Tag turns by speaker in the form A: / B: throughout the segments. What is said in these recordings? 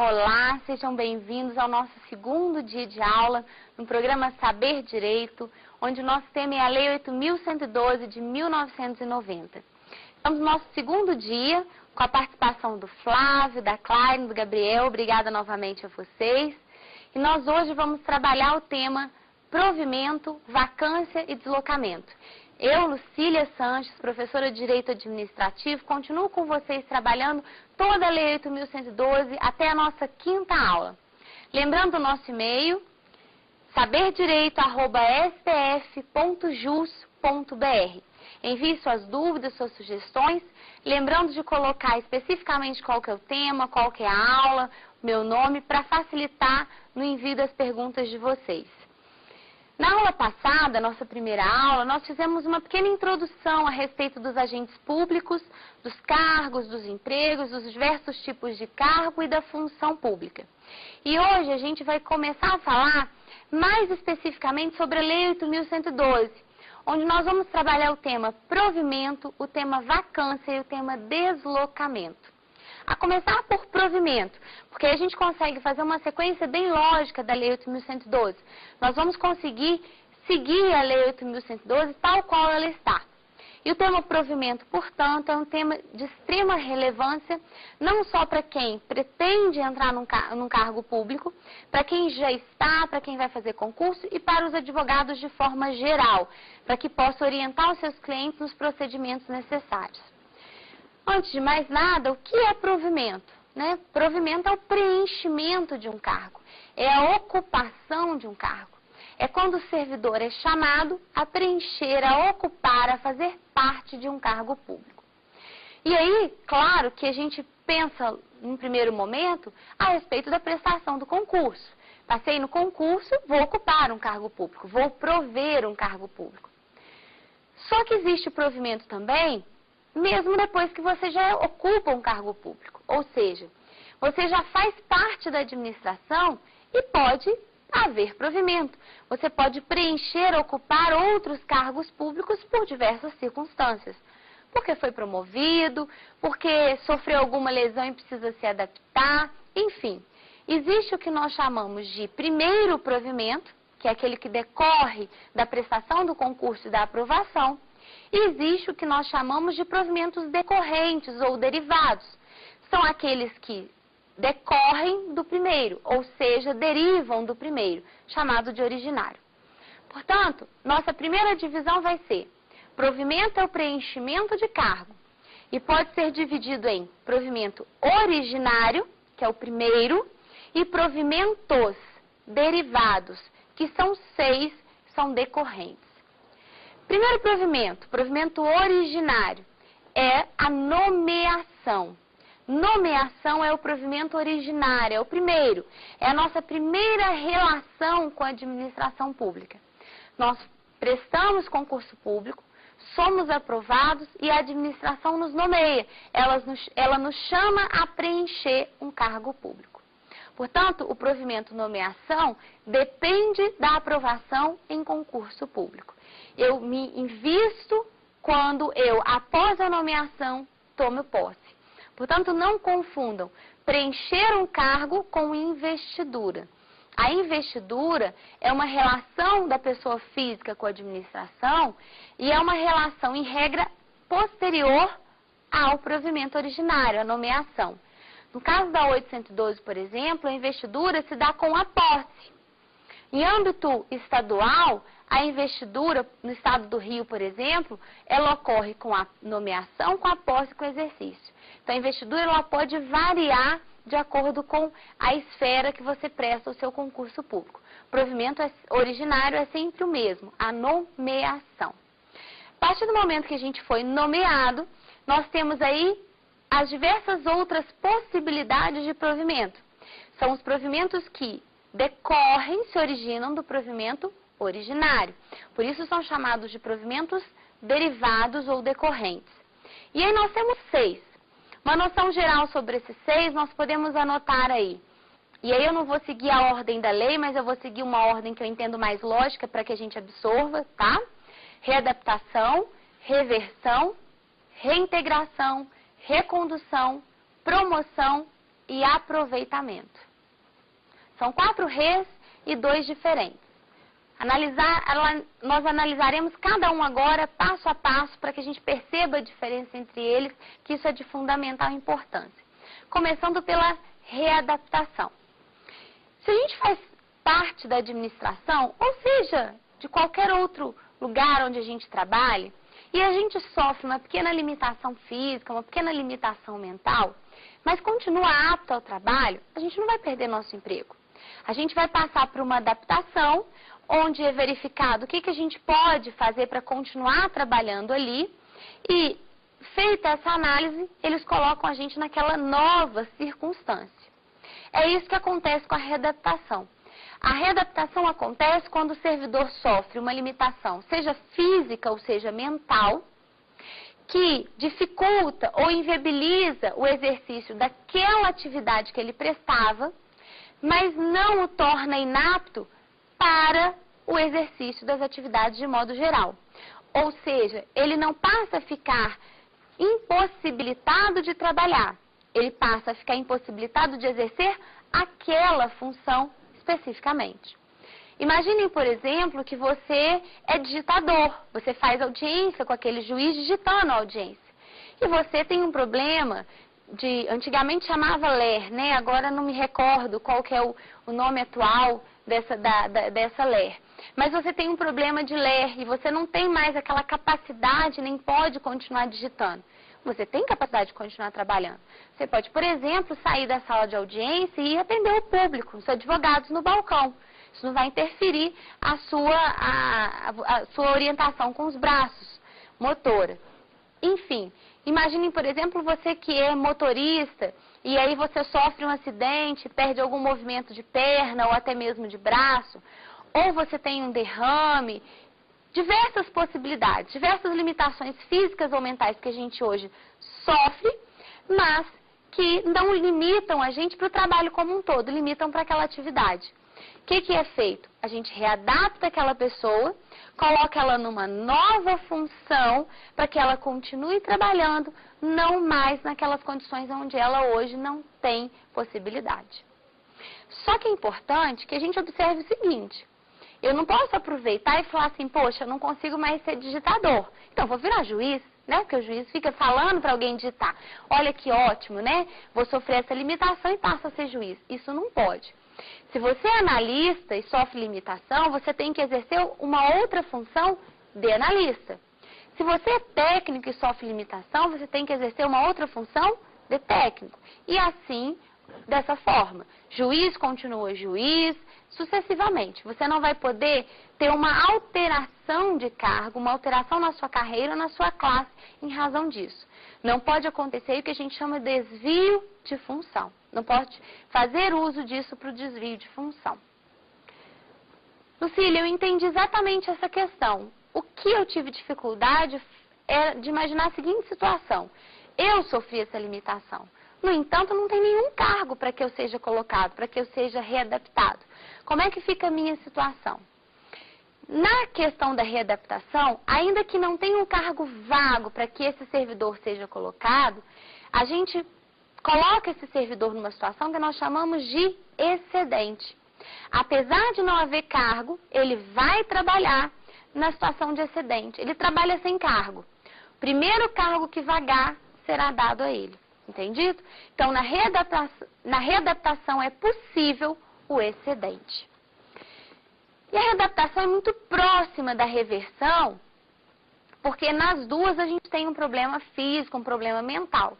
A: Olá, sejam bem-vindos ao nosso segundo dia de aula no programa Saber Direito, onde o nosso tema é a Lei 8.112 de 1990. Estamos no nosso segundo dia com a participação do Flávio, da Claire, do Gabriel. Obrigada novamente a vocês. E nós hoje vamos trabalhar o tema provimento, vacância e deslocamento. Eu, Lucília Sanches, professora de Direito Administrativo, continuo com vocês trabalhando toda a Lei 8.112 até a nossa quinta aula. Lembrando o nosso e-mail, saberdireito@stf.jus.br. Envie suas dúvidas, suas sugestões, lembrando de colocar especificamente qual que é o tema, qual que é a aula, meu nome, para facilitar no envio das perguntas de vocês. Na aula passada, nossa primeira aula, nós fizemos uma pequena introdução a respeito dos agentes públicos, dos cargos, dos empregos, dos diversos tipos de cargo e da função pública. E hoje a gente vai começar a falar mais especificamente sobre a Lei 8.112, onde nós vamos trabalhar o tema provimento, o tema vacância e o tema deslocamento. A começar por provimento, porque a gente consegue fazer uma sequência bem lógica da Lei 8.112. Nós vamos conseguir seguir a Lei 8.112 tal qual ela está. E o tema provimento, portanto, é um tema de extrema relevância, não só para quem pretende entrar num cargo público, para quem já está, para quem vai fazer concurso e para os advogados de forma geral, para que possa orientar os seus clientes nos procedimentos necessários. Antes de mais nada, o que é provimento? Provimento é o preenchimento de um cargo, é a ocupação de um cargo. É quando o servidor é chamado a preencher, a ocupar, a fazer parte de um cargo público. E aí, claro que a gente pensa, num primeiro momento, a respeito da prestação do concurso. Passei no concurso, vou ocupar um cargo público, vou prover um cargo público. Só que existe o provimento também, mesmo depois que você já ocupa um cargo público. Ou seja, você já faz parte da administração e pode haver provimento. Você pode preencher, ocupar outros cargos públicos por diversas circunstâncias. Porque foi promovido, porque sofreu alguma lesão e precisa se adaptar, enfim. Existe o que nós chamamos de primeiro provimento, que é aquele que decorre da prestação do concurso e da aprovação. E existe o que nós chamamos de provimentos decorrentes ou derivados. São aqueles que decorrem do primeiro, ou seja, derivam do primeiro, chamado de originário. Portanto, nossa primeira divisão vai ser: provimento é o preenchimento de cargo. E pode ser dividido em provimento originário, que é o primeiro, e provimentos derivados, que são 6, são decorrentes. Primeiro provimento originário, é a nomeação. Nomeação é o provimento originário, é o primeiro. É a nossa primeira relação com a administração pública. Nós prestamos concurso público, somos aprovados e a administração nos nomeia. Ela nos chama a preencher um cargo público. Portanto, o provimento nomeação depende da aprovação em concurso público. Eu me invisto quando eu, após a nomeação, tomo posse. Portanto, não confundam preencher um cargo com investidura. A investidura é uma relação da pessoa física com a administração e é uma relação, em regra, posterior ao provimento originário, a nomeação. No caso da 812, por exemplo, a investidura se dá com a posse. Em âmbito estadual, a investidura, no estado do Rio, por exemplo, ela ocorre com a nomeação, com a posse e com o exercício. Então, a investidura ela pode variar de acordo com a esfera que você presta o seu concurso público. O provimento originário é sempre o mesmo, a nomeação. A partir do momento que a gente foi nomeado, nós temos aí as diversas outras possibilidades de provimento. São os provimentos que decorrem, se originam do provimento originário. Por isso são chamados de provimentos derivados ou decorrentes. E aí nós temos 6. Uma noção geral sobre esses 6 nós podemos anotar aí. E aí eu não vou seguir a ordem da lei, mas eu vou seguir uma ordem que eu entendo mais lógica para que a gente absorva, tá? Readaptação, reversão, reintegração, recondução, promoção e aproveitamento. São 4 Rês e 2 diferentes. Nós analisaremos cada um agora, passo a passo, para que a gente perceba a diferença entre eles, que isso é de fundamental importância. Começando pela readaptação. Se a gente faz parte da administração, ou seja, de qualquer outro lugar onde a gente trabalhe, e a gente sofre uma pequena limitação física, uma pequena limitação mental, mas continua apto ao trabalho, a gente não vai perder nosso emprego. A gente vai passar por uma adaptação, onde é verificado o que a gente pode fazer para continuar trabalhando ali, e feita essa análise, eles colocam a gente naquela nova circunstância. É isso que acontece com a readaptação. A readaptação acontece quando o servidor sofre uma limitação, seja física ou seja mental, que dificulta ou inviabiliza o exercício daquela atividade que ele prestava, mas não o torna inapto para o exercício das atividades de modo geral. Ou seja, ele não passa a ficar impossibilitado de trabalhar, ele passa a ficar impossibilitado de exercer aquela função especificamente. Imaginem, por exemplo, que você é digitador, você faz audiência com aquele juiz digitando a audiência. E você tem um problema antigamente chamava LER, né? Agora não me recordo qual que é o nome atual dessa LER. Mas você tem um problema de LER e você não tem mais aquela capacidade, nem pode continuar digitando. Você tem capacidade de continuar trabalhando. Você pode, por exemplo, sair da sala de audiência e atender o público, os advogados no balcão. Isso não vai interferir a sua orientação com os braços, motora. Enfim, imaginem, por exemplo, você que é motorista e aí você sofre um acidente, perde algum movimento de perna ou até mesmo de braço, ou você tem um derrame, diversas possibilidades, diversas limitações físicas ou mentais que a gente hoje sofre, mas que não limitam a gente para o trabalho como um todo, limitam para aquela atividade. O que é feito? A gente readapta aquela pessoa, coloca ela numa nova função para que ela continue trabalhando, não mais naquelas condições onde ela hoje não tem possibilidade. Só que é importante que a gente observe o seguinte: eu não posso aproveitar e falar assim, poxa, eu não consigo mais ser digitador, então vou virar juiz, né? Porque o juiz fica falando para alguém digitar. Olha que ótimo, né? Vou sofrer essa limitação e passo a ser juiz. Isso não pode. Se você é analista e sofre limitação, você tem que exercer uma outra função de analista. Se você é técnico e sofre limitação, você tem que exercer uma outra função de técnico. E assim, dessa forma, juiz continua juiz, sucessivamente. Você não vai poder ter uma alteração de cargo, uma alteração na sua carreira, na sua classe, em razão disso. Não pode acontecer o que a gente chama de desvio de função. Não pode fazer uso disso para o desvio de função. Lucília, eu entendi exatamente essa questão. O que eu tive dificuldade é de imaginar a seguinte situação. Eu sofri essa limitação. No entanto, não tem nenhum cargo para que eu seja colocado, para que eu seja readaptado. Como é que fica a minha situação? Na questão da readaptação, ainda que não tenha um cargo vago para que esse servidor seja colocado, a gente coloca esse servidor numa situação que nós chamamos de excedente. Apesar de não haver cargo, ele vai trabalhar na situação de excedente. Ele trabalha sem cargo. O primeiro cargo que vagar será dado a ele. Entendido? Então, na readaptação é possível o excedente. E a readaptação é muito próxima da reversão, porque nas duas a gente tem um problema físico, um problema mental.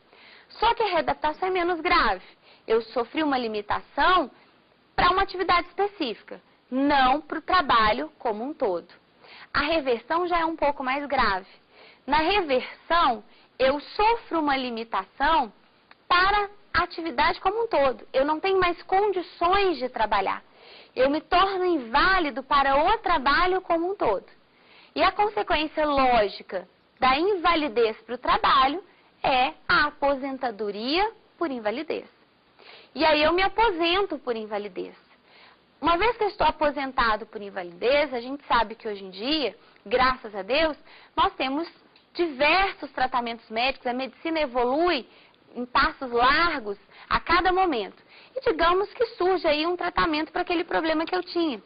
A: Só que a readaptação é menos grave. Eu sofri uma limitação para uma atividade específica, não para o trabalho como um todo. A reversão já é um pouco mais grave. Na reversão, eu sofro uma limitação para a atividade como um todo. Eu não tenho mais condições de trabalhar. Eu me torno inválido para o trabalho como um todo. E a consequência lógica da invalidez para o trabalho é a aposentadoria por invalidez. E aí eu me aposento por invalidez. Uma vez que eu estou aposentado por invalidez, a gente sabe que hoje em dia, graças a Deus, nós temos diversos tratamentos médicos, a medicina evolui em passos largos a cada momento. E digamos que surge aí um tratamento para aquele problema que eu tinha.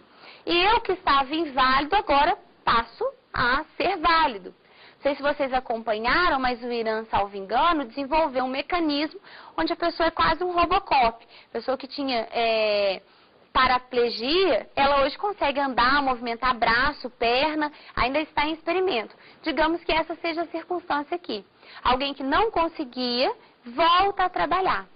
A: E eu que estava inválido, agora passo a ser válido. Não sei se vocês acompanharam, mas o Irã, salvo engano, desenvolveu um mecanismo onde a pessoa é quase um Robocop. A pessoa que tinha paraplegia, ela hoje consegue andar, movimentar braço, perna, ainda está em experimento. Digamos que essa seja a circunstância aqui. Alguém que não conseguia, volta a trabalhar.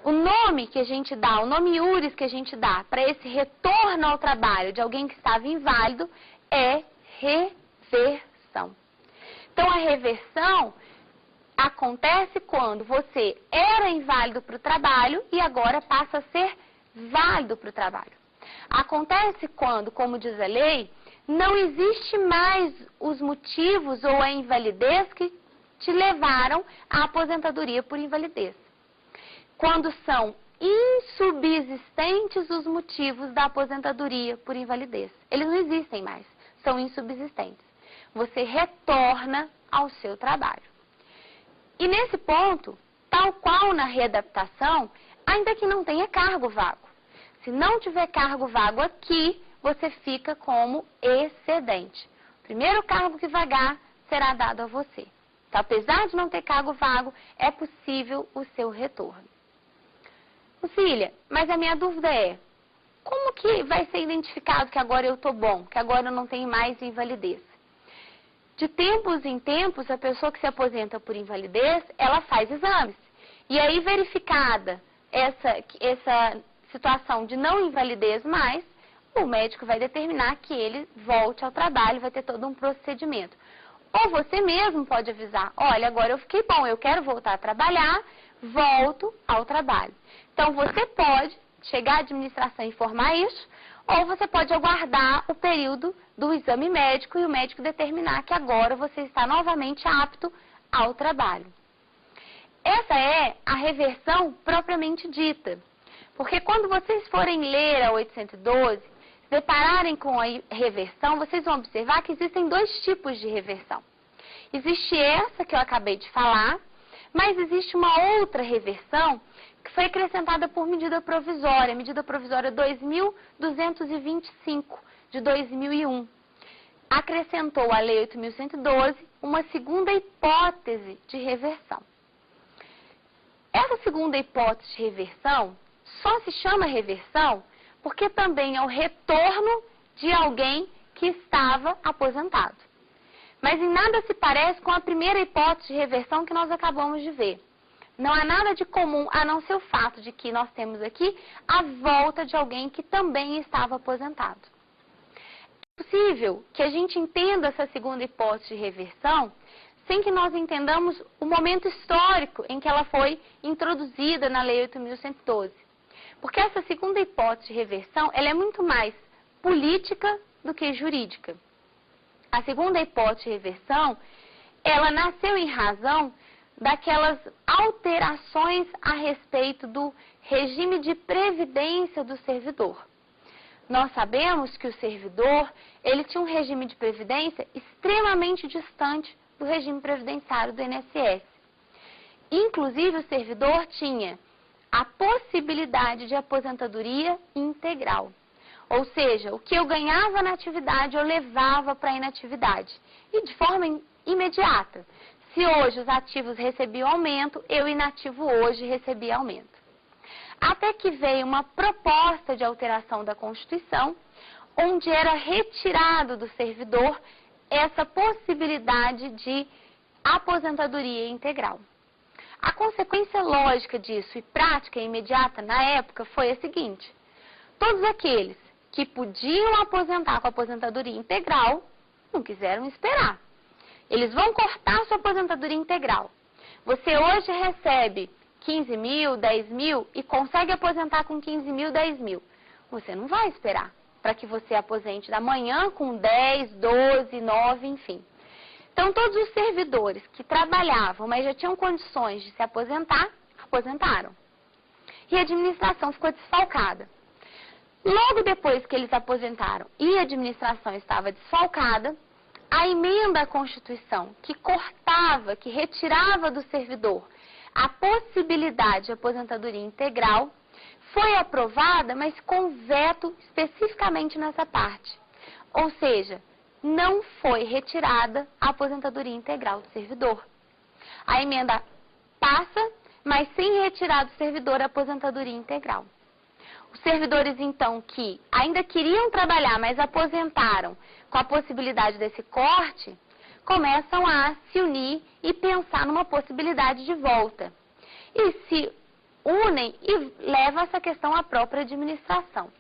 A: O nome que a gente dá, o nome iuris que a gente dá para esse retorno ao trabalho de alguém que estava inválido é reversão. Então, a reversão acontece quando você era inválido para o trabalho e agora passa a ser válido para o trabalho. Acontece quando, como diz a lei, não existe mais os motivos ou a invalidez que te levaram à aposentadoria por invalidez. Quando são insubsistentes os motivos da aposentadoria por invalidez. Eles não existem mais, são insubsistentes. Você retorna ao seu trabalho. E nesse ponto, tal qual na readaptação, ainda que não tenha cargo vago. Se não tiver cargo vago aqui, você fica como excedente. O primeiro cargo que vagar será dado a você. Então, apesar de não ter cargo vago, é possível o seu retorno. Lucília, mas a minha dúvida é, como que vai ser identificado que agora eu estou bom, que agora eu não tenho mais invalidez? De tempos em tempos, a pessoa que se aposenta por invalidez, ela faz exames. E aí, verificada essa situação de não invalidez mais, o médico vai determinar que ele volte ao trabalho, vai ter todo um procedimento. Ou você mesmo pode avisar, olha, agora eu fiquei bom, eu quero voltar a trabalhar, volto ao trabalho. Então, você pode chegar à administração e informar isso, ou você pode aguardar o período do exame médico e o médico determinar que agora você está novamente apto ao trabalho. Essa é a reversão propriamente dita. Porque quando vocês forem ler a 812, se depararem com a reversão, vocês vão observar que existem dois tipos de reversão. Existe essa que eu acabei de falar, mas existe uma outra reversão que foi acrescentada por medida provisória, medida provisória 2225 de 2001. Acrescentou à Lei 8.112 uma segunda hipótese de reversão. Essa segunda hipótese de reversão só se chama reversão porque também é o retorno de alguém que estava aposentado. Mas em nada se parece com a primeira hipótese de reversão que nós acabamos de ver. Não há nada de comum, a não ser o fato de que nós temos aqui a volta de alguém que também estava aposentado. É possível que a gente entenda essa segunda hipótese de reversão sem que nós entendamos o momento histórico em que ela foi introduzida na Lei 8.112. Porque essa segunda hipótese de reversão, ela é muito mais política do que jurídica. A segunda hipótese de reversão, ela nasceu em razão daquelas alterações a respeito do regime de previdência do servidor. Nós sabemos que o servidor, ele tinha um regime de previdência extremamente distante do regime previdenciário do INSS. Inclusive, o servidor tinha a possibilidade de aposentadoria integral. Ou seja, o que eu ganhava na atividade, eu levava para a inatividade. E de forma imediata. Se hoje os ativos recebiam aumento, eu inativo hoje recebia aumento. Até que veio uma proposta de alteração da Constituição, onde era retirado do servidor essa possibilidade de aposentadoria integral. A consequência lógica disso e prática e imediata na época foi a seguinte: todos aqueles que podiam aposentar com aposentadoria integral não quiseram esperar. Eles vão cortar sua aposentadoria integral. Você hoje recebe 15 mil, 10 mil e consegue aposentar com 15 mil, 10 mil. Você não vai esperar para que você aposente da manhã com 10, 12, 9, enfim. Então, todos os servidores que trabalhavam, mas já tinham condições de se aposentar, aposentaram. E a administração ficou desfalcada. Logo depois que eles aposentaram e a administração estava desfalcada, a emenda à Constituição que cortava, que retirava do servidor a possibilidade de aposentadoria integral foi aprovada, mas com veto especificamente nessa parte. Ou seja, não foi retirada a aposentadoria integral do servidor. A emenda passa, mas sem retirar do servidor a aposentadoria integral. Os servidores, então, que ainda queriam trabalhar, mas aposentaram com a possibilidade desse corte, começam a se unir e pensar numa possibilidade de volta. E se unem e levam essa questão à própria administração.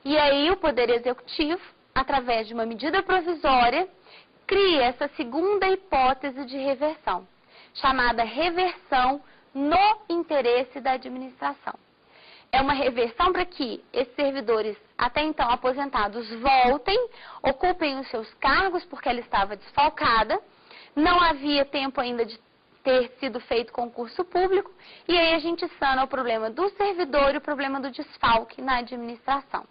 A: E aí o Poder Executivo, através de uma medida provisória, cria essa segunda hipótese de reversão, chamada reversão no interesse da administração. É uma reversão para que esses servidores, até então aposentados, voltem, ocupem os seus cargos, porque ela estava desfalcada, não havia tempo ainda de ter sido feito concurso público, e aí a gente sana o problema do servidor e o problema do desfalque na administração.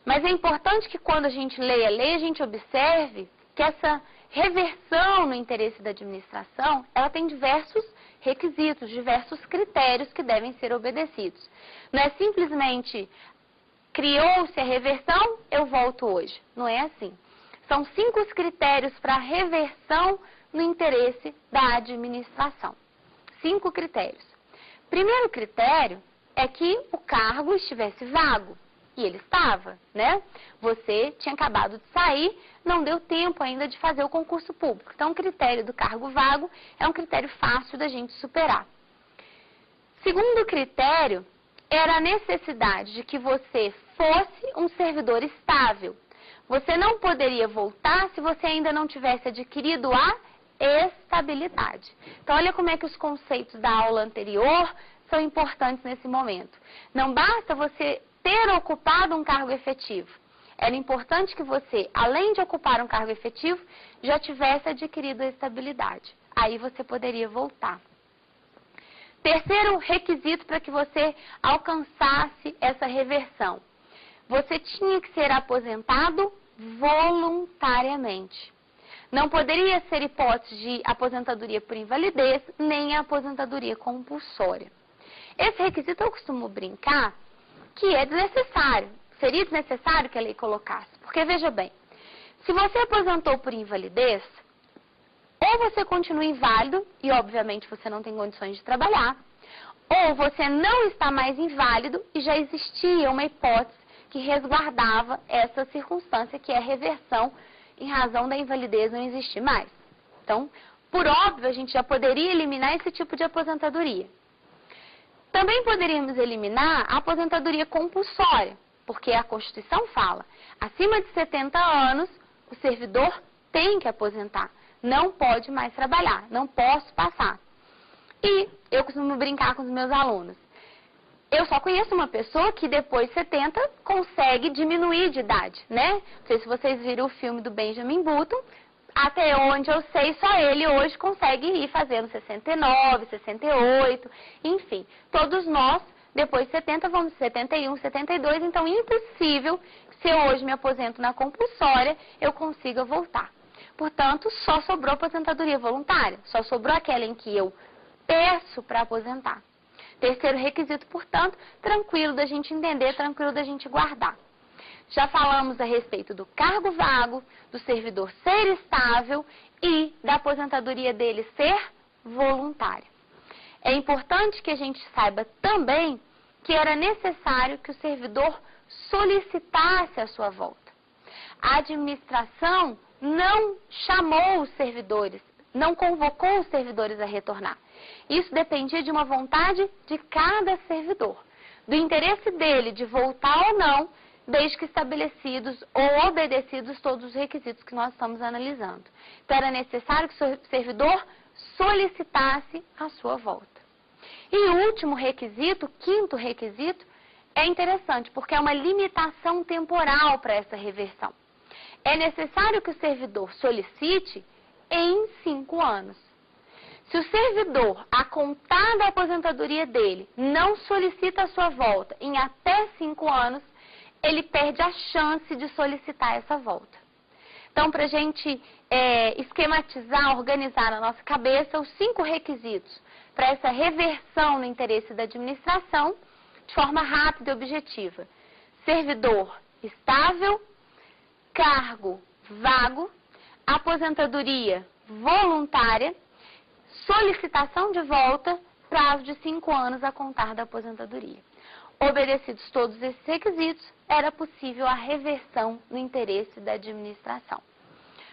A: Mas é importante que quando a gente leia a lei, a gente observe que essa reversão no interesse da administração, ela tem diversos requisitos, diversos critérios que devem ser obedecidos. Não é simplesmente criou-se a reversão, eu volto hoje. Não é assim. São 5 critérios para a reversão no interesse da administração. 5 critérios. Primeiro critério é que o cargo estivesse vago. E ele estava, né? Você tinha acabado de sair, não deu tempo ainda de fazer o concurso público. Então, o critério do cargo vago é um critério fácil da gente superar. Segundo critério, era a necessidade de que você fosse um servidor estável. Você não poderia voltar se você ainda não tivesse adquirido a estabilidade. Então, olha como é que os conceitos da aula anterior são importantes nesse momento. Não basta você ter ocupado um cargo efetivo. Era importante que você, além de ocupar um cargo efetivo, já tivesse adquirido a estabilidade. Aí você poderia voltar. Terceiro requisito para que você alcançasse essa reversão. Você tinha que ser aposentado voluntariamente. Não poderia ser hipótese de aposentadoria por invalidez, nem a aposentadoria compulsória. Esse requisito eu costumo brincar que é desnecessário. Seria desnecessário que a lei colocasse. Porque, veja bem, se você aposentou por invalidez, ou você continua inválido, e obviamente você não tem condições de trabalhar, ou você não está mais inválido e já existia uma hipótese que resguardava essa circunstância, que é a reversão em razão da invalidez não existir mais. Então, por óbvio, a gente já poderia eliminar esse tipo de aposentadoria. Também poderíamos eliminar a aposentadoria compulsória, porque a Constituição fala, acima de 70 anos, o servidor tem que aposentar, não pode mais trabalhar, não posso passar. E eu costumo brincar com os meus alunos. Eu só conheço uma pessoa que depois de 70 consegue diminuir de idade, né? Não sei se vocês viram o filme do Benjamin Button, até onde eu sei, só ele hoje consegue ir fazendo 69, 68, enfim. Todos nós, depois de 70, vamos 71, 72, então impossível, se eu hoje me aposento na compulsória, eu consiga voltar. Portanto, só sobrou aposentadoria voluntária, só sobrou aquela em que eu peço para aposentar. Terceiro requisito, portanto, tranquilo da gente entender, tranquilo da gente guardar. Já falamos a respeito do cargo vago, do servidor ser estável e da aposentadoria dele ser voluntária. É importante que a gente saiba também que era necessário que o servidor solicitasse a sua volta. A administração não chamou os servidores, não convocou os servidores a retornar. Isso dependia de uma vontade de cada servidor, do interesse dele de voltar ou não, desde que estabelecidos ou obedecidos todos os requisitos que nós estamos analisando. Então, era necessário que o servidor solicitasse a sua volta. E o último requisito, o quinto requisito, é interessante, porque é uma limitação temporal para essa reversão. É necessário que o servidor solicite em 5 anos. Se o servidor, a contar da aposentadoria dele, não solicita a sua volta em até 5 anos, ele perde a chance de solicitar essa volta. Então, para a gente esquematizar, organizar na nossa cabeça os 5 requisitos para essa reversão no interesse da administração de forma rápida e objetiva. Servidor estável, cargo vago, aposentadoria voluntária, solicitação de volta, prazo de 5 anos a contar da aposentadoria. Obedecidos todos esses requisitos, era possível a reversão no interesse da administração.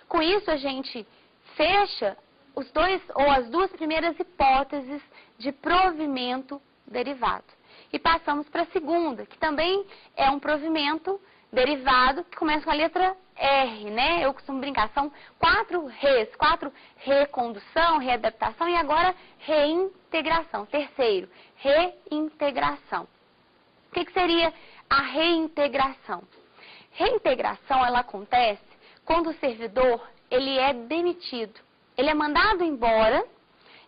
A: Com isso, a gente fecha as duas primeiras hipóteses de provimento derivado. E passamos para a segunda, que também é um provimento derivado que começa com a letra R, né? Eu costumo brincar, são 4 R's, 4 recondução, readaptação e agora reintegração. Terceiro, reintegração. O que seria a reintegração? Reintegração, ela acontece quando o servidor, ele é demitido, ele é mandado embora,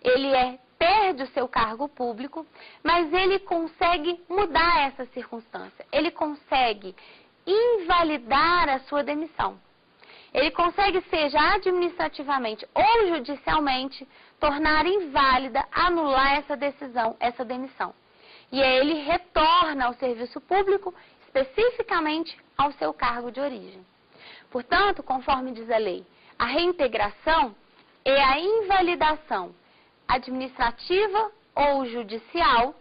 A: ele perde o seu cargo público, mas ele consegue mudar essa circunstância, ele consegue invalidar a sua demissão. Ele consegue, seja administrativamente ou judicialmente, tornar inválida, anular essa decisão, essa demissão. E aí ele retorna ao serviço público, especificamente ao seu cargo de origem. Portanto, conforme diz a lei, a reintegração é a invalidação administrativa ou judicial,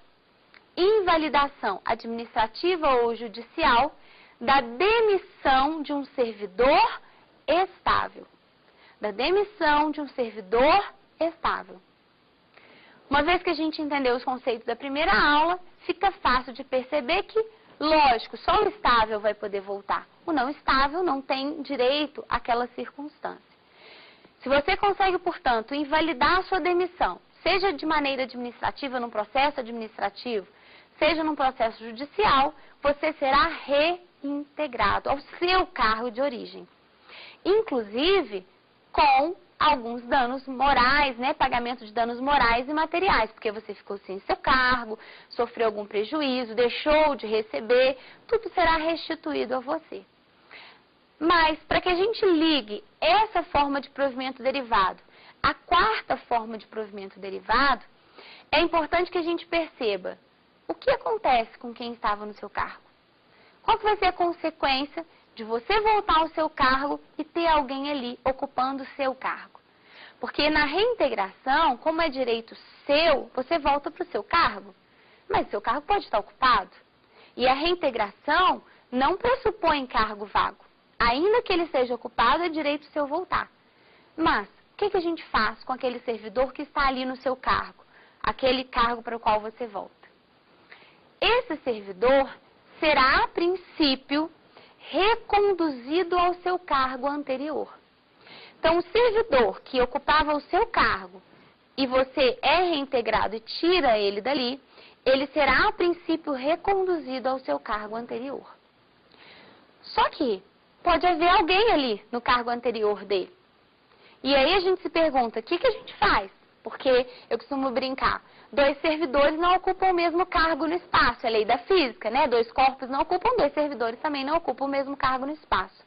A: invalidação administrativa ou judicial da demissão de um servidor estável. Da demissão de um servidor estável. Uma vez que a gente entendeu os conceitos da primeira aula, fica fácil de perceber que, lógico, só o estável vai poder voltar. O não estável não tem direito àquela circunstância. Se você consegue, portanto, invalidar a sua demissão, seja de maneira administrativa, num processo administrativo, seja num processo judicial, você será reintegrado ao seu cargo de origem. Inclusive, com alguns danos morais, né, pagamento de danos morais e materiais, porque você ficou sem seu cargo, sofreu algum prejuízo, deixou de receber, tudo será restituído a você. Mas, para que a gente ligue essa forma de provimento derivado à quarta forma de provimento derivado, é importante que a gente perceba o que acontece com quem estava no seu cargo. Qual que vai ser a consequência de você voltar ao seu cargo e ter alguém ali ocupando o seu cargo? Porque na reintegração, como é direito seu, você volta para o seu cargo, mas o seu cargo pode estar ocupado. E a reintegração não pressupõe cargo vago. Ainda que ele seja ocupado, é direito seu voltar. Mas, o que a gente faz com aquele servidor que está ali no seu cargo? Aquele cargo para o qual você volta? Esse servidor será, a princípio, reconduzido ao seu cargo anterior. Então, o servidor que ocupava o seu cargo e você é reintegrado e tira ele dali, ele será, a princípio, reconduzido ao seu cargo anterior. Só que pode haver alguém ali no cargo anterior dele. E aí a gente se pergunta, o que a gente faz? Porque eu costumo brincar, 2 servidores não ocupam o mesmo cargo no espaço, é lei da física, né? 2 corpos não ocupam, 2 servidores também não ocupam o mesmo cargo no espaço.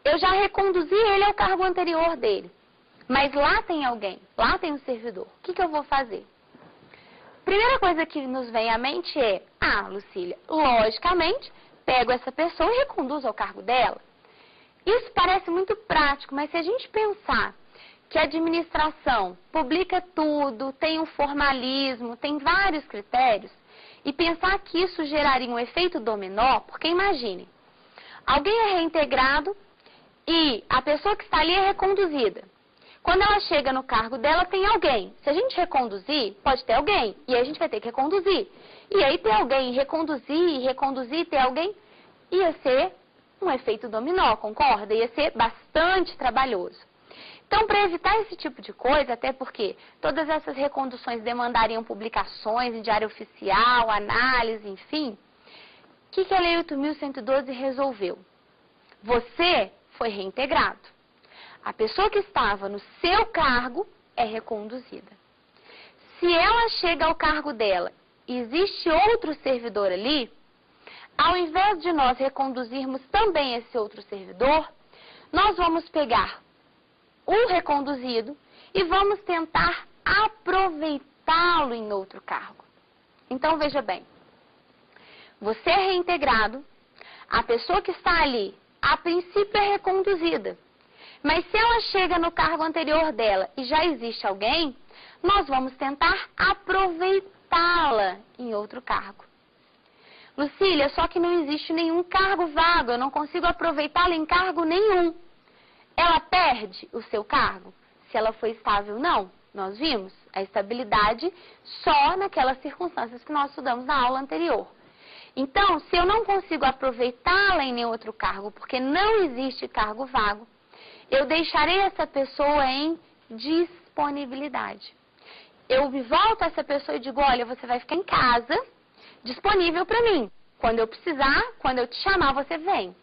A: Eu já reconduzi ele ao cargo anterior dele, mas lá tem alguém, lá tem um servidor. O que eu vou fazer? Primeira coisa que nos vem à mente é, Lucília, logicamente, pego essa pessoa e reconduzo ao cargo dela. Isso parece muito prático, mas se a gente pensar que a administração publica tudo, tem um formalismo, tem vários critérios, e pensar que isso geraria um efeito dominó, porque imagine, alguém é reintegrado e a pessoa que está ali é reconduzida. Quando ela chega no cargo dela, tem alguém. Se a gente reconduzir, pode ter alguém, e aí a gente vai ter que reconduzir. E aí ter alguém, reconduzir, ter alguém, ia ser um efeito dominó, concorda? Ia ser bastante trabalhoso. Então, para evitar esse tipo de coisa, até porque todas essas reconduções demandariam publicações em diário oficial, análise, enfim, o que a Lei 8.112 resolveu? Você foi reintegrado. A pessoa que estava no seu cargo é reconduzida. Se ela chega ao cargo dela e existe outro servidor ali, ao invés de nós reconduzirmos também esse outro servidor, nós vamos pegar o reconduzido e vamos tentar aproveitar reaproveitá-lo em outro cargo. Então, veja bem, você é reintegrado, a pessoa que está ali, a princípio é reconduzida, mas se ela chega no cargo anterior dela e já existe alguém, nós vamos tentar aproveitá-la em outro cargo. Lucília, só que não existe nenhum cargo vago, eu não consigo aproveitá-la em cargo nenhum. Ela perde o seu cargo? Se ela foi estável, não. Nós vimos a estabilidade só naquelas circunstâncias que nós estudamos na aula anterior. Então, se eu não consigo aproveitá-la em nenhum outro cargo, porque não existe cargo vago, eu deixarei essa pessoa em disponibilidade. Eu me volto a essa pessoa e digo, olha, você vai ficar em casa, disponível para mim. Quando eu precisar, quando eu te chamar, você vem.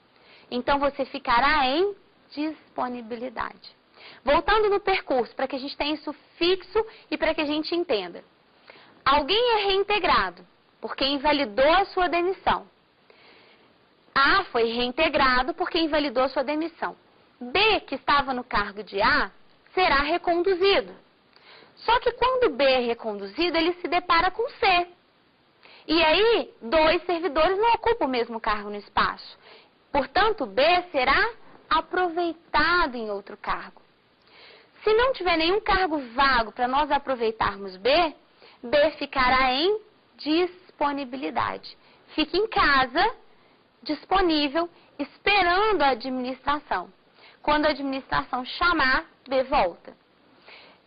A: Então, você ficará em disponibilidade. Voltando no percurso, para que a gente tenha isso fixo e para que a gente entenda. Alguém é reintegrado, porque invalidou a sua demissão. A foi reintegrado porque invalidou a sua demissão. B, que estava no cargo de A, será reconduzido. Só que quando B é reconduzido, ele se depara com C. E aí, 2 servidores não ocupam o mesmo cargo no espaço. Portanto, B será aproveitado em outro cargo. Se não tiver nenhum cargo vago para nós aproveitarmos B, B ficará em disponibilidade. Fica em casa, disponível, esperando a administração. Quando a administração chamar, B volta.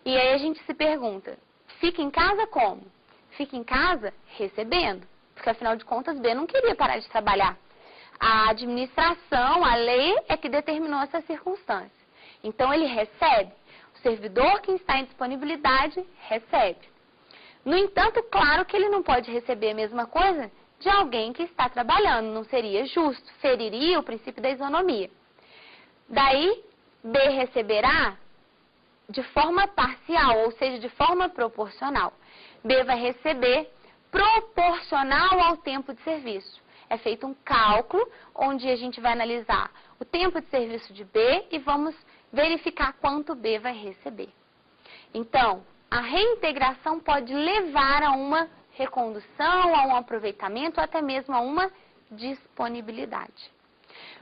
A: E aí a gente se pergunta, fica em casa como? Fica em casa recebendo, porque afinal de contas B não queria parar de trabalhar. A administração, a lei é que determinou essa circunstância. Então ele recebe. O servidor que está em disponibilidade recebe. No entanto, claro que ele não pode receber a mesma coisa de alguém que está trabalhando. Não seria justo, feriria o princípio da isonomia. Daí, B receberá de forma parcial, ou seja, de forma proporcional. B vai receber proporcional ao tempo de serviço. É feito um cálculo onde a gente vai analisar o tempo de serviço de B e vamos verificar quanto B vai receber. Então, a reintegração pode levar a uma recondução, a um aproveitamento, ou até mesmo a uma disponibilidade.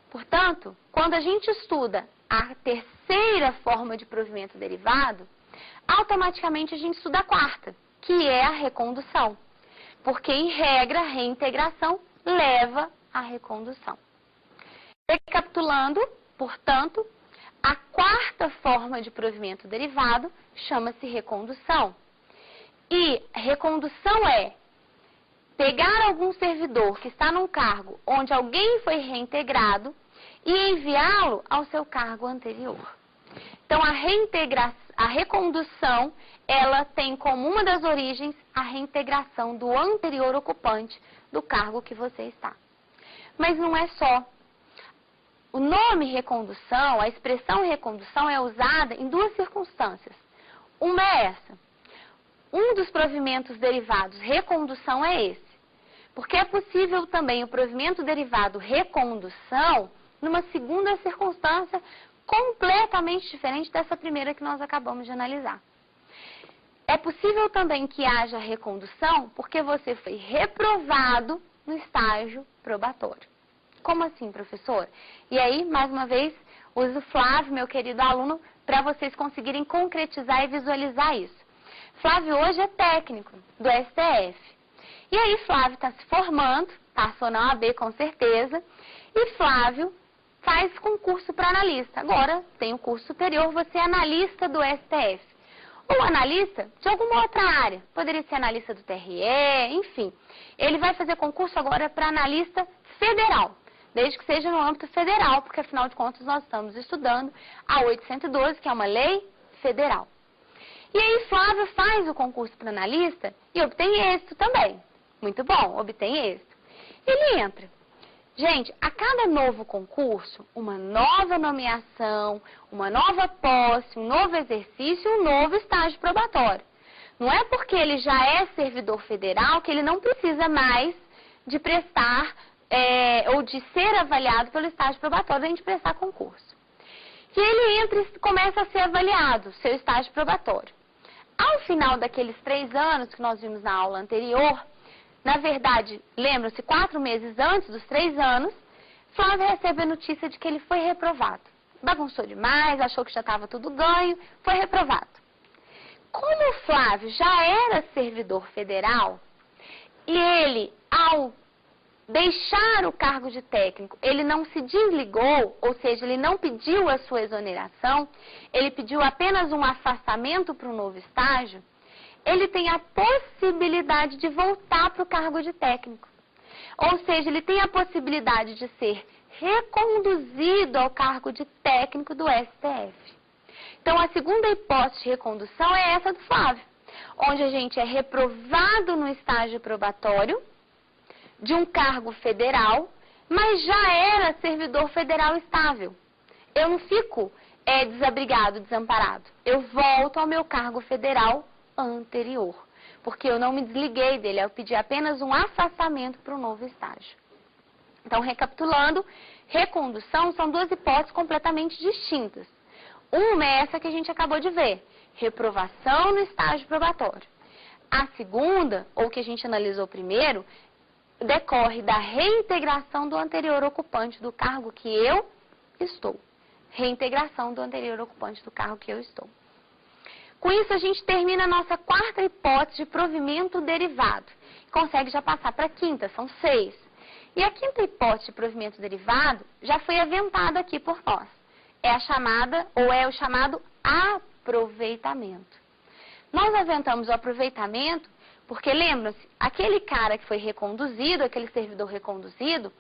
A: Portanto, quando a gente estuda a terceira forma de provimento derivado, automaticamente a gente estuda a quarta, que é a recondução. Porque, em regra, a reintegração leva à recondução. Recapitulando, portanto, a quarta forma de provimento derivado chama-se recondução. E recondução é pegar algum servidor que está num cargo onde alguém foi reintegrado e enviá-lo ao seu cargo anterior. Então, a recondução, ela tem como uma das origens a reintegração do anterior ocupante do cargo que você está. Mas não é só. O nome recondução, a expressão recondução é usada em 2 circunstâncias. Uma é essa. Um dos provimentos derivados recondução é esse. Porque é possível também o provimento derivado recondução numa segunda circunstância completamente diferente dessa primeira que nós acabamos de analisar. É possível também que haja recondução porque você foi reprovado no estágio probatório. Como assim, professor? E aí, mais uma vez, uso o Flávio, meu querido aluno, para vocês conseguirem concretizar e visualizar isso. Flávio hoje é técnico do STF. E aí, Flávio está se formando, passou na OAB com certeza, e Flávio faz concurso para analista. Agora, tem o curso superior, você é analista do STF. Ou analista de alguma outra área. Poderia ser analista do TRE, enfim. Ele vai fazer concurso agora para analista federal. Desde que seja no âmbito federal, porque afinal de contas nós estamos estudando a 812, que é uma lei federal. E aí Flávio faz o concurso para analista e obtém êxito também. Muito bom, obtém êxito. Ele entra. Gente, a cada novo concurso, uma nova nomeação, uma nova posse, um novo exercício, um novo estágio probatório. Não é porque ele já é servidor federal que ele não precisa mais de prestar ou de ser avaliado pelo estágio probatório antes de prestar concurso. E ele entra e começa a ser avaliado, seu estágio probatório. Ao final daqueles 3 anos que nós vimos na aula anterior, na verdade, lembram-se, 4 meses antes dos 3 anos, Flávio recebe a notícia de que ele foi reprovado. Bagunçou demais, achou que já estava tudo ganho, foi reprovado. Como o Flávio já era servidor federal, e ele, ao deixar o cargo de técnico, ele não se desligou, ou seja, ele não pediu a sua exoneração, ele pediu apenas um afastamento para um novo estágio, ele tem a possibilidade de voltar para o cargo de técnico. Ou seja, ele tem a possibilidade de ser reconduzido ao cargo de técnico do STF. Então, a segunda hipótese de recondução é essa do Flávio, onde a gente é reprovado no estágio probatório de um cargo federal, mas já era servidor federal estável. Eu não fico desabrigado, desamparado. Eu volto ao meu cargo federal anterior, porque eu não me desliguei dele, eu pedi apenas um afastamento para um novo estágio. Então, recapitulando, recondução são 2 hipóteses completamente distintas. Uma é essa que a gente acabou de ver, reprovação no estágio probatório. A segunda, ou que a gente analisou primeiro, decorre da reintegração do anterior ocupante do cargo que eu estou. Reintegração do anterior ocupante do cargo que eu estou. Com isso, a gente termina a nossa 4ª hipótese de provimento derivado. Consegue já passar para a 5ª, são 6. E a 5ª hipótese de provimento derivado já foi aventada aqui por nós. É a chamada, ou é o chamado aproveitamento. Nós aventamos o aproveitamento porque, lembram-se, aquele cara que foi reconduzido, aquele servidor reconduzido,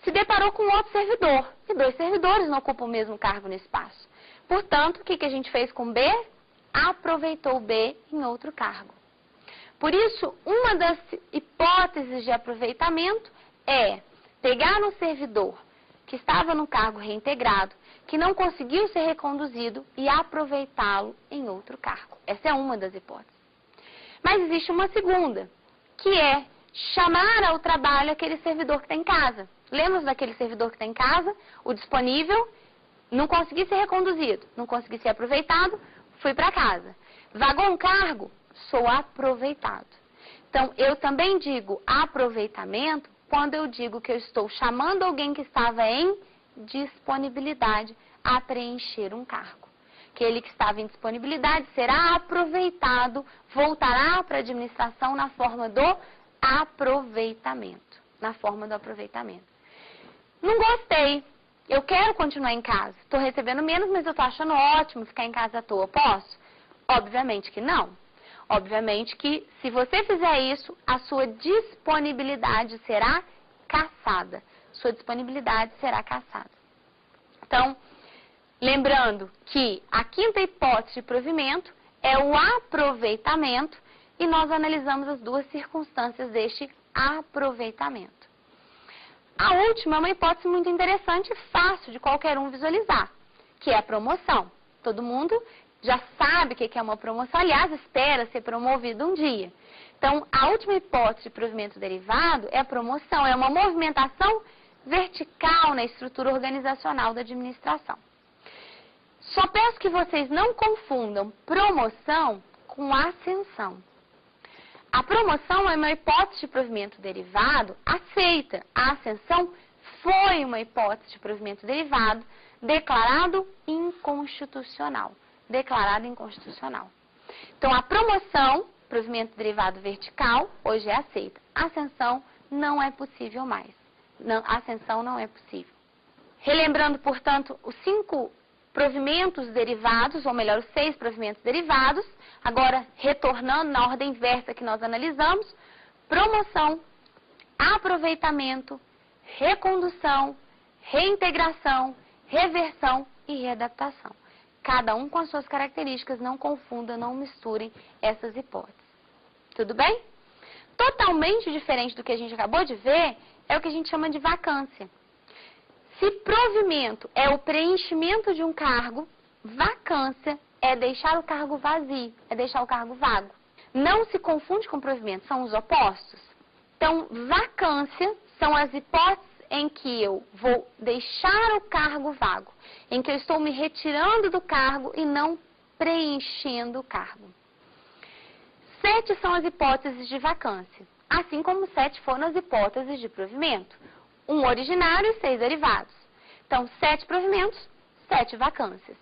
A: se deparou com outro servidor. E 2 servidores não ocupam o mesmo cargo no espaço. Portanto, o que a gente fez com B? Aproveitou o B em outro cargo. Por isso, uma das hipóteses de aproveitamento é pegar um servidor que estava no cargo reintegrado, que não conseguiu ser reconduzido e aproveitá-lo em outro cargo. Essa é uma das hipóteses. Mas existe uma segunda, que é chamar ao trabalho aquele servidor que está em casa. Lembra daquele servidor que está em casa, o disponível, não consegui ser reconduzido, não consegui ser aproveitado, fui para casa. Vagou um cargo, sou aproveitado. Então, eu também digo aproveitamento quando eu digo que eu estou chamando alguém que estava em disponibilidade a preencher um cargo. Aquele que estava em disponibilidade será aproveitado, voltará para a administração na forma do aproveitamento. Na forma do aproveitamento. Não gostei, eu quero continuar em casa. Estou recebendo menos, mas eu estou achando ótimo ficar em casa à toa. Posso? Obviamente que não. Obviamente que, se você fizer isso, a sua disponibilidade será cassada. Sua disponibilidade será cassada. Então, lembrando que a 5ª hipótese de provimento é o aproveitamento e nós analisamos as 2 circunstâncias deste aproveitamento. A última é uma hipótese muito interessante e fácil de qualquer um visualizar, que é a promoção. Todo mundo já sabe o que é uma promoção, aliás, espera ser promovido um dia. Então, a última hipótese de provimento derivado é a promoção, é uma movimentação vertical na estrutura organizacional da administração. Só peço que vocês não confundam promoção com ascensão. A promoção é uma hipótese de provimento derivado aceita. A ascensão foi uma hipótese de provimento derivado declarado inconstitucional. Declarado inconstitucional. Então, a promoção, provimento derivado vertical, hoje é aceita. A ascensão não é possível mais. Não, a ascensão não é possível. Relembrando, portanto, os 5 provimentos derivados, ou melhor, os 6 provimentos derivados, agora retornando na ordem inversa que nós analisamos, promoção, aproveitamento, recondução, reintegração, reversão e readaptação. Cada um com as suas características, não confunda, não misturem essas hipóteses. Tudo bem? Totalmente diferente do que a gente acabou de ver, é o que a gente chama de vacância. Se provimento é o preenchimento de um cargo, vacância é deixar o cargo vazio, é deixar o cargo vago. Não se confunde com provimento, são os opostos. Então, vacância são as hipóteses em que eu vou deixar o cargo vago, em que eu estou me retirando do cargo e não preenchendo o cargo. 7 são as hipóteses de vacância, assim como 7 foram as hipóteses de provimento. 1 originário e 6 derivados. Então, 7 provimentos, 7 vacâncias.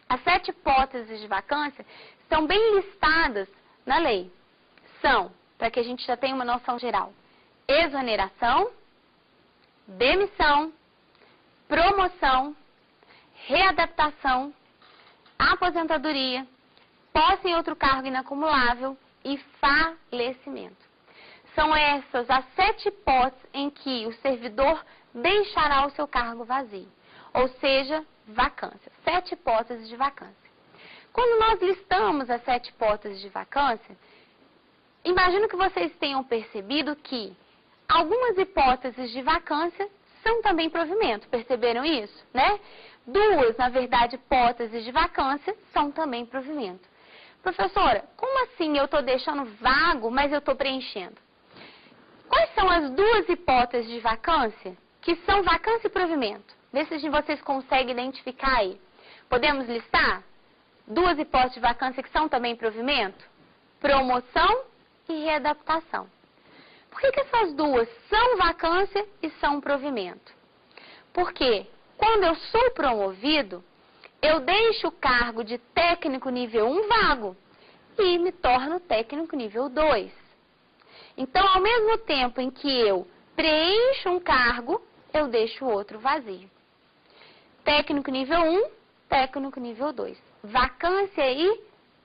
A: As 7 hipóteses de vacância estão bem listadas na lei. São, para que a gente já tenha uma noção geral, exoneração, demissão, promoção, readaptação, aposentadoria, posse em outro cargo inacumulável e falecimento. São essas as 7 hipóteses em que o servidor deixará o seu cargo vazio, ou seja, vacância. 7 hipóteses de vacância. Quando nós listamos as 7 hipóteses de vacância, imagino que vocês tenham percebido que algumas hipóteses de vacância são também provimento. Perceberam isso, né? 2, na verdade, hipóteses de vacância são também provimento. Professora, como assim eu estou deixando vago, mas eu estou preenchendo? Quais são as 2 hipóteses de vacância que são vacância e provimento? Vê se vocês conseguem identificar aí. Podemos listar 2 hipóteses de vacância que são também provimento? Promoção e readaptação. Por que essas 2 são vacância e são provimento? Porque quando eu sou promovido, eu deixo o cargo de técnico nível 1 vago e me torno técnico nível 2. Então, ao mesmo tempo em que eu preencho um cargo, eu deixo o outro vazio. Técnico nível 1, técnico nível 2. Vacância e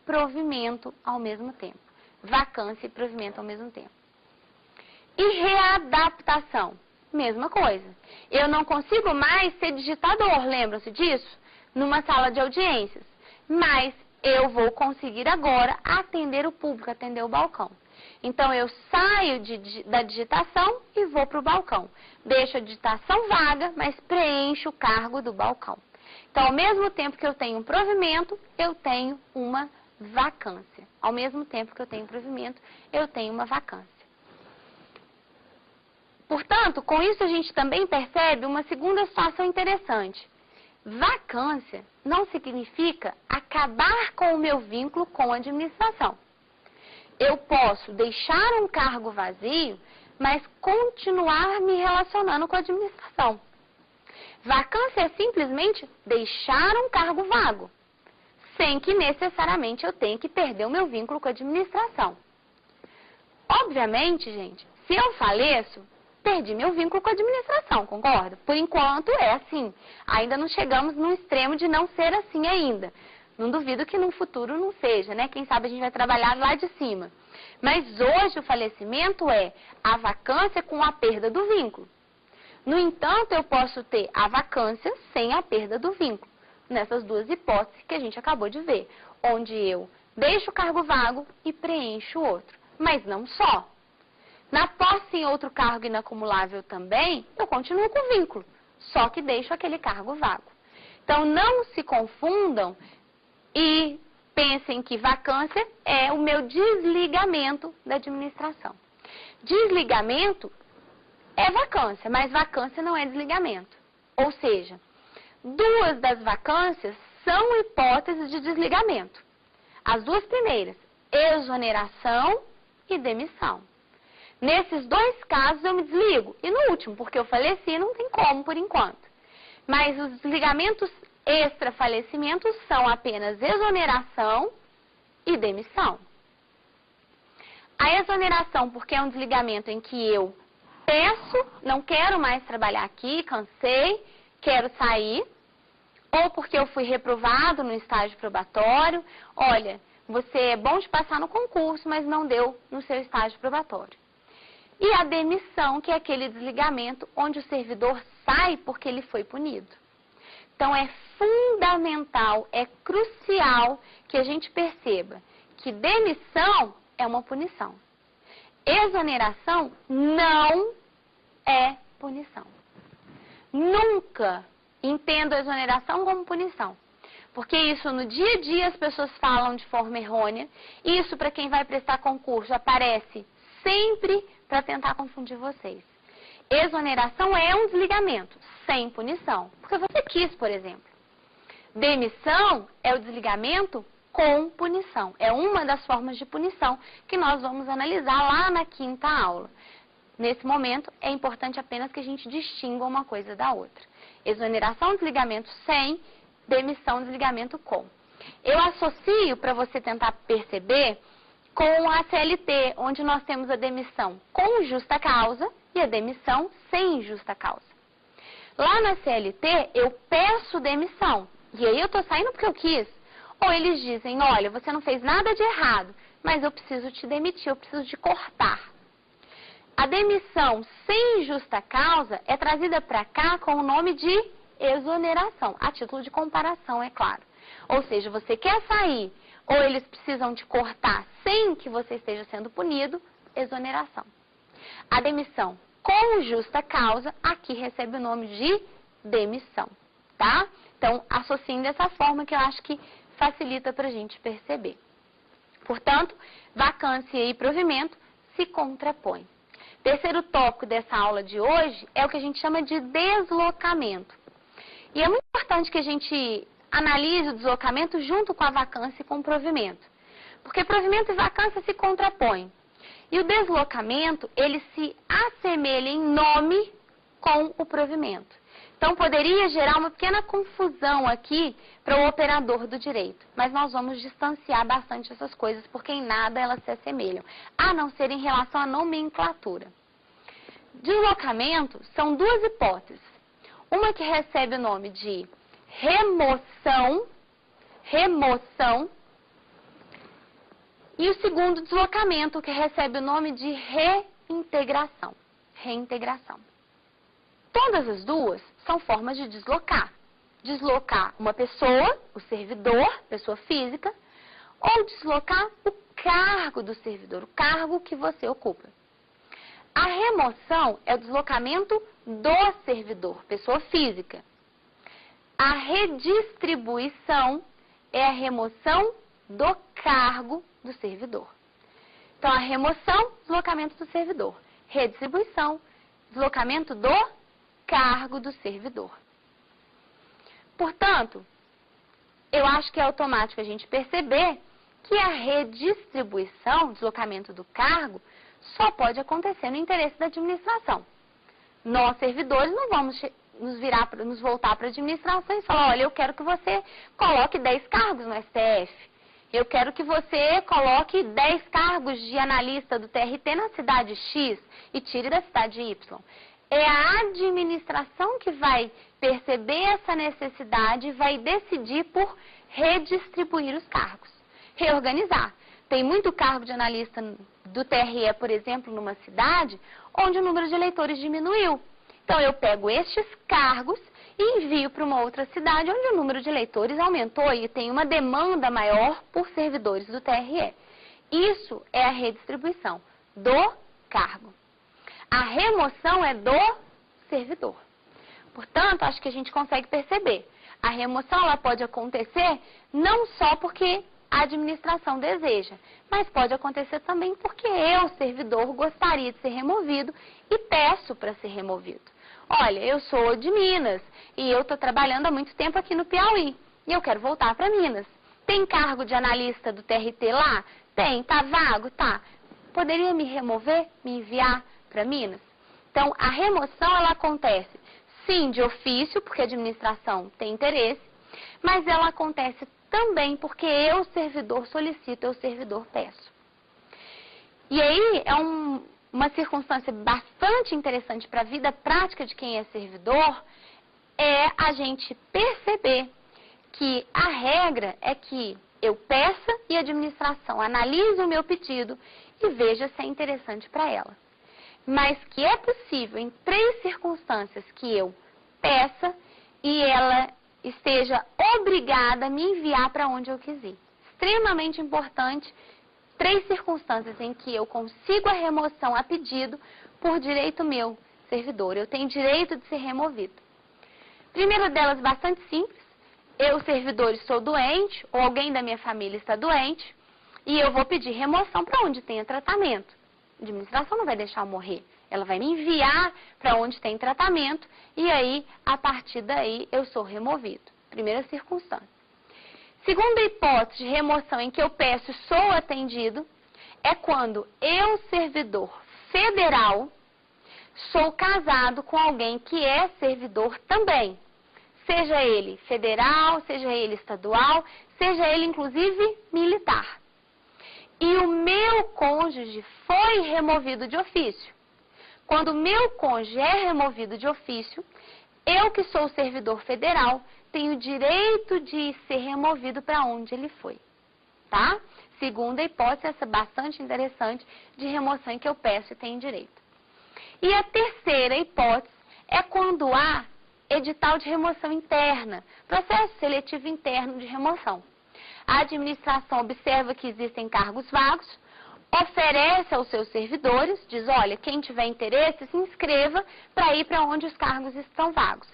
A: provimento ao mesmo tempo. Vacância e provimento ao mesmo tempo. E readaptação, mesma coisa. Eu não consigo mais ser digitador, lembram-se disso? Numa sala de audiências. Mas eu vou conseguir agora atender o público, atender o balcão. Então, eu saio da digitação e vou para o balcão. Deixo a digitação vaga, mas preencho o cargo do balcão. Então, ao mesmo tempo que eu tenho um provimento, eu tenho uma vacância. Ao mesmo tempo que eu tenho provimento, eu tenho uma vacância. Portanto, com isso a gente também percebe uma segunda situação interessante. Vacância não significa acabar com o meu vínculo com a administração. Eu posso deixar um cargo vazio, mas continuar me relacionando com a administração. Vacância é simplesmente deixar um cargo vago, sem que necessariamente eu tenha que perder o meu vínculo com a administração. Obviamente, gente, se eu faleço, perdi meu vínculo com a administração, concorda? Por enquanto é assim. Ainda não chegamos no extremo de não ser assim ainda. Não duvido que no futuro não seja, né? Quem sabe a gente vai trabalhar lá de cima. Mas hoje o falecimento é a vacância com a perda do vínculo. No entanto, eu posso ter a vacância sem a perda do vínculo. Nessas 2 hipóteses que a gente acabou de ver. Onde eu deixo o cargo vago e preencho o outro. Mas não só. Na posse em outro cargo inacumulável também, eu continuo com o vínculo. Só que deixo aquele cargo vago. Então, não se confundam e pensem que vacância é o meu desligamento da administração. Desligamento é vacância, mas vacância não é desligamento. Ou seja, 2 das vacâncias são hipóteses de desligamento. As 2 primeiras, exoneração e demissão. Nesses 2 casos eu me desligo. E no último, porque eu faleci, não tem como por enquanto. Mas os desligamentos extra-falecimentos são apenas exoneração e demissão. A exoneração, porque é um desligamento em que eu peço, não quero mais trabalhar aqui, cansei, quero sair, ou porque eu fui reprovado no estágio probatório, olha, você é bom de passar no concurso, mas não deu no seu estágio probatório. E a demissão, que é aquele desligamento onde o servidor sai porque ele foi punido. Então, é fundamental, é crucial que a gente perceba que demissão é uma punição. Exoneração não é punição. Nunca entendo a exoneração como punição. Porque isso no dia a dia as pessoas falam de forma errônea. Isso para quem vai prestar concurso aparece sempre para tentar confundir vocês. Exoneração é um desligamento sem punição. Porque você quis, por exemplo. Demissão é o desligamento com punição. É uma das formas de punição que nós vamos analisar lá na 5ª aula. Nesse momento, é importante apenas que a gente distinga uma coisa da outra. Exoneração, desligamento sem, demissão, desligamento com. Eu associo, para você tentar perceber, com a CLT, onde nós temos a demissão com justa causa e a demissão sem justa causa. Lá na CLT, eu peço demissão, e aí eu estou saindo porque eu quis. Ou eles dizem, olha, você não fez nada de errado, mas eu preciso te demitir, eu preciso te cortar. A demissão sem justa causa é trazida para cá com o nome de exoneração, a título de comparação, é claro. Ou seja, você quer sair, ou eles precisam te cortar sem que você esteja sendo punido, exoneração. A demissão com justa causa, aqui recebe o nome de demissão, tá? Então, associem dessa forma que eu acho que facilita para a gente perceber. Portanto, vacância e provimento se contrapõem. Terceiro tópico dessa aula de hoje é o que a gente chama de deslocamento. E é muito importante que a gente analise o deslocamento junto com a vacância e com o provimento. Porque provimento e vacância se contrapõem. E o deslocamento, ele se assemelha em nome com o provimento. Então, poderia gerar uma pequena confusão aqui para o operador do direito. Mas nós vamos distanciar bastante essas coisas, porque em nada elas se assemelham, a não ser em relação à nomenclatura. Deslocamento são duas hipóteses. Uma que recebe o nome de remoção, e o segundo deslocamento, que recebe o nome de reintegração. Todas as duas são formas de deslocar. Deslocar uma pessoa, o servidor, pessoa física, ou deslocar o cargo do servidor, o cargo que você ocupa. A remoção é o deslocamento do servidor, pessoa física. A redistribuição é a remoção do cargo do servidor. Então, a remoção, deslocamento do servidor. Redistribuição, deslocamento do cargo do servidor. Portanto, eu acho que é automático a gente perceber que a redistribuição, deslocamento do cargo, só pode acontecer no interesse da administração. Nós, servidores, não vamos nos voltar para a administração e falar, olha, eu quero que você coloque 10 cargos no STF. Eu quero que você coloque 10 cargos de analista do TRT na cidade X e tire da cidade Y. É a administração que vai perceber essa necessidade e vai decidir por redistribuir os cargos, reorganizar. Tem muito cargo de analista do TRE, por exemplo, numa cidade, onde o número de eleitores diminuiu. Então, eu pego estes cargos e envio para uma outra cidade, onde o número de eleitores aumentou e tem uma demanda maior por servidores do TRE. Isso é a redistribuição do cargo. A remoção é do servidor. Portanto, acho que a gente consegue perceber. A remoção ela pode acontecer não só porque a administração deseja, mas pode acontecer também porque eu, servidor, gostaria de ser removido e peço para ser removido. Olha, eu sou de Minas e eu estou trabalhando há muito tempo aqui no Piauí e eu quero voltar para Minas. Tem cargo de analista do TRT lá? Tem. Tá vago? Tá. Poderia me remover, me enviar para Minas? Então, a remoção ela acontece, sim, de ofício, porque a administração tem interesse, mas ela acontece também porque eu, servidor, solicito, eu, servidor, peço. E aí, é uma circunstância bastante interessante para a vida prática de quem é servidor, é a gente perceber que a regra é que eu peça e a administração analise o meu pedido e veja se é interessante para ela. Mas que é possível, em 3 circunstâncias, que eu peça e ela esteja obrigada a me enviar para onde eu quiser. Extremamente importante, 3 circunstâncias em que eu consigo a remoção a pedido por direito meu, servidor. Eu tenho direito de ser removido. Primeira delas, bastante simples. Eu, servidor, estou doente, ou alguém da minha família está doente, e eu vou pedir remoção para onde tenha tratamento. A administração não vai deixar eu morrer. Ela vai me enviar para onde tem tratamento e aí, a partir daí, eu sou removido. Primeira circunstância. Segunda hipótese de remoção em que eu peço e sou atendido é quando eu, servidor federal, sou casado com alguém que é servidor também. Seja ele federal, seja ele estadual, seja ele inclusive militar. E o meu cônjuge foi removido de ofício. Quando o meu cônjuge é removido de ofício, eu que sou servidor federal, tenho o direito de ser removido para onde ele foi, tá? Segunda hipótese, essa bastante interessante, de remoção em que eu peço e tenho direito. E a terceira hipótese é quando há edital de remoção interna, processo seletivo interno de remoção. A administração observa que existem cargos vagos, oferece aos seus servidores, diz, olha, quem tiver interesse, se inscreva para ir para onde os cargos estão vagos.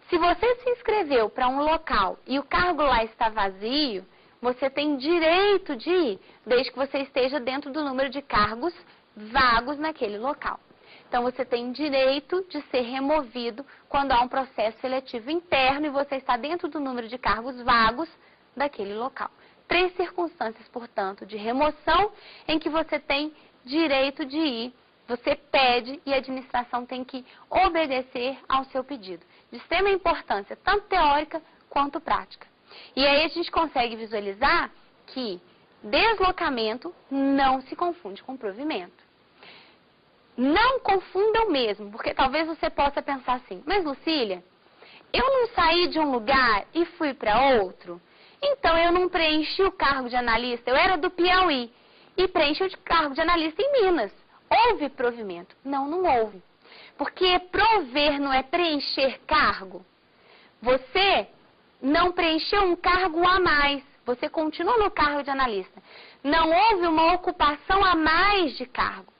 A: Se você se inscreveu para um local e o cargo lá está vazio, você tem direito de ir, desde que você esteja dentro do número de cargos vagos naquele local. Então, você tem direito de ser removido quando há um processo seletivo interno e você está dentro do número de cargos vagos daquele local. 3 circunstâncias, portanto, de remoção em que você tem direito de ir, você pede e a administração tem que obedecer ao seu pedido. De extrema importância, tanto teórica quanto prática. E aí a gente consegue visualizar que deslocamento não se confunde com provimento. Não confundam mesmo, porque talvez você possa pensar assim, mas Lucília, eu não saí de um lugar e fui para outro? Então eu não preenchi o cargo de analista, eu era do Piauí e preenchi o cargo de analista em Minas. Houve provimento? Não, não houve. Porque prover não é preencher cargo. Você não preencheu um cargo a mais, você continua no cargo de analista. Não houve uma ocupação a mais de cargo.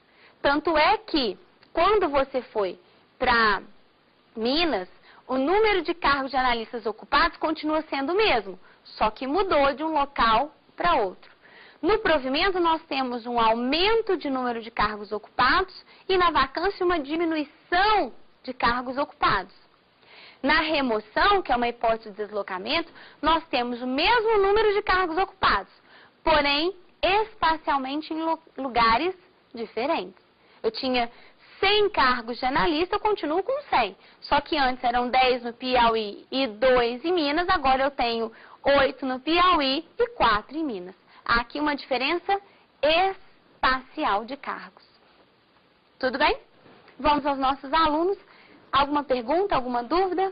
A: Tanto é que, quando você foi para Minas, o número de cargos de analistas ocupados continua sendo o mesmo, só que mudou de um local para outro. No provimento, nós temos um aumento de número de cargos ocupados e na vacância uma diminuição de cargos ocupados. Na remoção, que é uma hipótese de deslocamento, nós temos o mesmo número de cargos ocupados, porém espacialmente em lugares diferentes. Eu tinha 100 cargos de analista, eu continuo com 100. Só que antes eram 10 no Piauí e 2 em Minas, agora eu tenho 8 no Piauí e 4 em Minas. Há aqui uma diferença espacial de cargos. Tudo bem? Vamos aos nossos alunos. Alguma pergunta, alguma dúvida?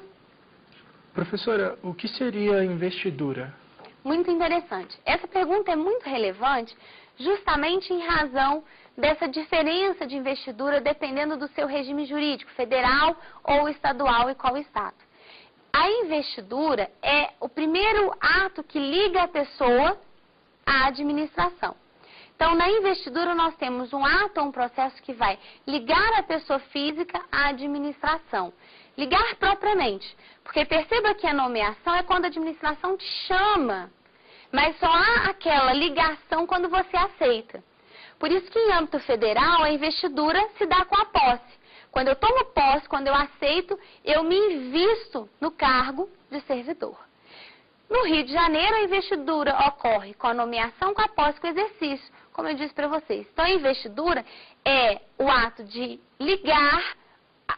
B: Professora, o que seria investidura?
A: Muito interessante. Essa pergunta é muito relevante justamente em razão dessa diferença de investidura dependendo do seu regime jurídico, federal ou estadual e qual estado. A investidura é o primeiro ato que liga a pessoa à administração. Então, na investidura, nós temos um ato ou um processo que vai ligar a pessoa física à administração. Ligar propriamente, porque perceba que a nomeação é quando a administração te chama, mas só há aquela ligação quando você aceita. Por isso que em âmbito federal, a investidura se dá com a posse. Quando eu tomo posse, quando eu aceito, eu me invisto no cargo de servidor. No Rio de Janeiro, a investidura ocorre com a nomeação, com a posse, com o exercício, como eu disse para vocês. Então, a investidura é o ato de ligar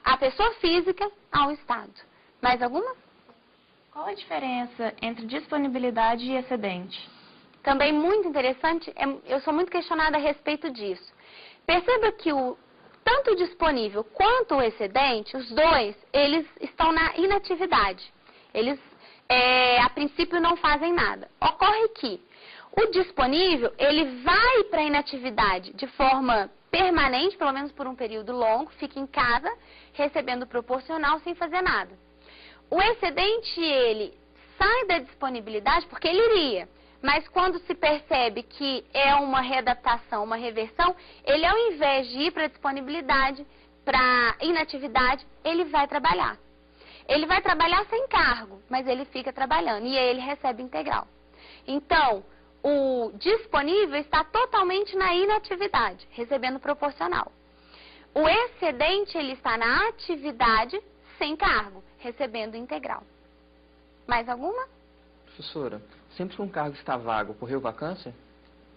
A: a pessoa física ao Estado. Mais alguma?
C: Qual a diferença entre disponibilidade e excedente?
A: Também muito interessante, eu sou muito questionada a respeito disso. Perceba que tanto o disponível quanto o excedente, os dois, eles estão na inatividade. Eles, a princípio, não fazem nada. Ocorre que o disponível, ele vai para a inatividade de forma permanente, pelo menos por um período longo, fica em casa, recebendo proporcional, sem fazer nada. O excedente, ele sai da disponibilidade porque ele iria, mas quando se percebe que é uma readaptação, uma reversão, ele ao invés de ir para a disponibilidade, para inatividade, ele vai trabalhar. Ele vai trabalhar sem cargo, mas ele fica trabalhando e aí ele recebe integral. Então, o disponível está totalmente na inatividade, recebendo proporcional. O excedente, ele está na atividade sem cargo, recebendo integral. Mais alguma?
D: Professora, sempre que um cargo está vago, ocorreu vacância?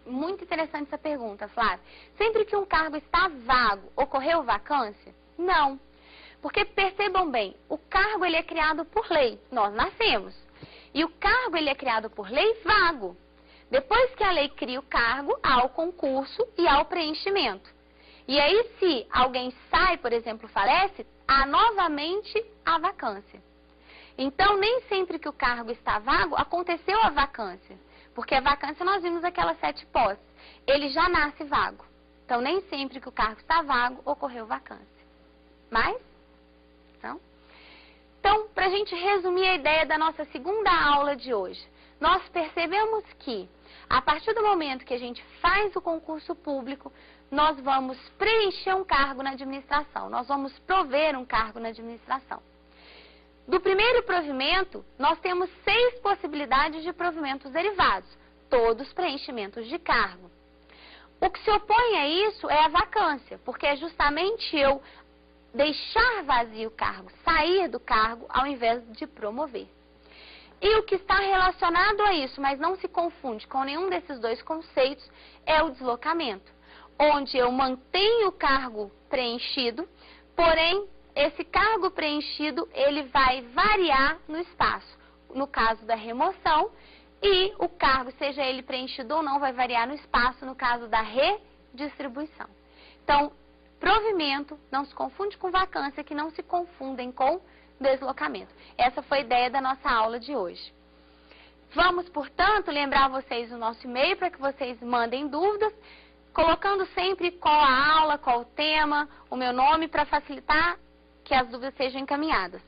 A: Muito interessante essa pergunta, Flávia. Sempre que um cargo está vago, ocorreu vacância? Não. Porque percebam bem, o cargo ele é criado por lei, nós nascemos. E o cargo ele é criado por lei vago. Depois que a lei cria o cargo, há o concurso e há o preenchimento. E aí, se alguém sai, por exemplo, falece, há novamente a vacância. Então, nem sempre que o cargo está vago, aconteceu a vacância. Porque a vacância, nós vimos aquelas 7 posses. Ele já nasce vago. Então, nem sempre que o cargo está vago, ocorreu vacância. Mas, não? Então, para a gente resumir a ideia da nossa segunda aula de hoje, nós percebemos que, a partir do momento que a gente faz o concurso público, nós vamos preencher um cargo na administração, nós vamos prover um cargo na administração. Do primeiro provimento, nós temos 6 possibilidades de provimentos derivados, todos preenchimentos de cargo. O que se opõe a isso é a vacância, porque é justamente eu deixar vazio o cargo, sair do cargo, ao invés de promover. E o que está relacionado a isso, mas não se confunde com nenhum desses 2 conceitos, é o deslocamento, onde eu mantenho o cargo preenchido, porém, esse cargo preenchido, ele vai variar no espaço. No caso da remoção, e o cargo, seja ele preenchido ou não, vai variar no espaço no caso da redistribuição. Então, provimento não se confunde com vacância, que não se confundem com deslocamento. Essa foi a ideia da nossa aula de hoje. Vamos, portanto, lembrar vocês o nosso e-mail para que vocês mandem dúvidas, colocando sempre qual a aula, qual o tema, o meu nome, para facilitar que as dúvidas sejam encaminhadas.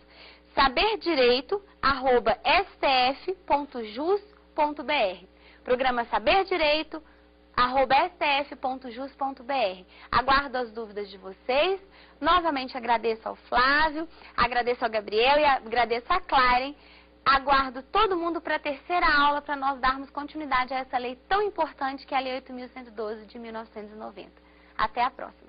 A: saberdireito@stf.jus.br. Programa saberdireito@stf.jus.br. Aguardo as dúvidas de vocês. Novamente agradeço ao Flávio, agradeço ao Gabriel e agradeço a Claren. Aguardo todo mundo para a terceira aula para nós darmos continuidade a essa lei tão importante que é a Lei 8.112 de 1990. Até a próxima.